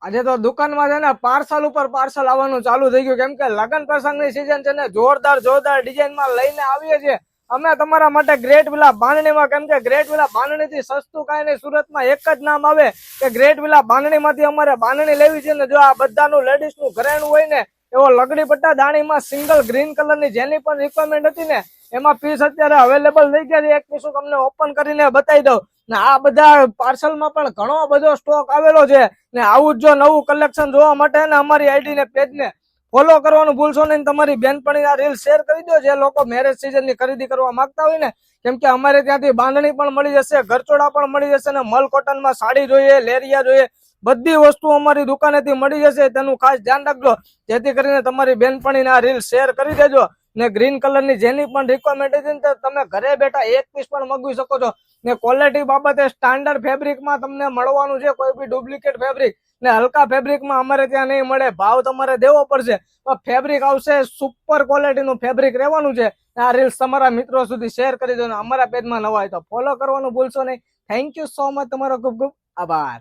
આજે તો દુકાનમાં છે ને પાર્સલ ઉપર પાર્સલ આવવાનું ચાલુ થઈ ગયું, કેમ કે લગ્ન પ્રસંગની સિઝન છે ને જોરદાર ડિઝાઇન માં લઈને આવીએ છીએ અમે તમારા માટે ગ્રેટ વિલા બાંધણીમાં. કેમ કે ગ્રેટ વિલા બાંધણી થી સસ્તું કાંઈ નહીં, સુરતમાં એક જ નામ આવે કે ગ્રેટ વિલા બાંધણી માંથી અમારે બાંધણી લેવી છે ને જો આ બધાનું લેડીઝ નું ઘરેણું હોય ને એવો લગડી પટ્ટા દાણીમાં સિંગલ ગ્રીન કલર ની જેની પણ રિક્વાયરમેન્ટ હતી ને એમાં પીસ અત્યારે અવેલેબલ થઈ ગયા છે. એક પીસ હું તમને ઓપન કરીને બતાવી દઉં ને આ બધા પાર્સલમાં પણ ઘણો બધો સ્ટોક આવેલો છે ને આવું જ જો નવું કલેક્શન જોવા માટે ને અમારી આઈડી ને પેજ ને ફોલો કરવાનું ભૂલશો નહીં. તમારી બેનપણી આ રીલ શેર કરી દો જે લોકો મેરેજ સિઝન ની ખરીદી કરવા માંગતા હોય ને, કેમ કે અમારે ત્યાંથી બાંધણી પણ મળી જશે, ઘરચોળા પણ મળી જશે ને મલ કોટન માં સાડી જોઈએ, લેરિયા જોઈએ, બધી વસ્તુ અમારી દુકાનેથી મળી જશે. તેનું ખાસ ધ્યાન રાખજો જેથી કરીને તમારી બેનપણીને આ રીલ શેર કરી દેજો ને ગ્રીન કલર ની જેની પણ રિક્વાયરમેન્ટ હતી ને તમે ઘરે બેઠા એક પીસ પણ મગવી શકો છો ને ક્વોલિટી બાબતે સ્ટાન્ડર્ડ ફેબ્રિકમાં તમને મળવાનું છે, કોઈ બી ડુપ્લિકેટ ફેબ્રિક ને હલકા ફેબ્રિકમાં અમારે ત્યાં નહીં મળે. ભાવ તમારે દેવો પડશે તો ફેબ્રિક આવશે, સુપર ક્વોલિટીનું ફેબ્રિક રહેવાનું છે. આ રીલ્સ તમારા મિત્રો સુધી શેર કરી દો ને અમારા પેજમાં નવા હોય તો ફોલો કરવાનું ભૂલશો નહીં. થેન્ક યુ સો મચ, તમારો ખૂબ ખૂબ આભાર.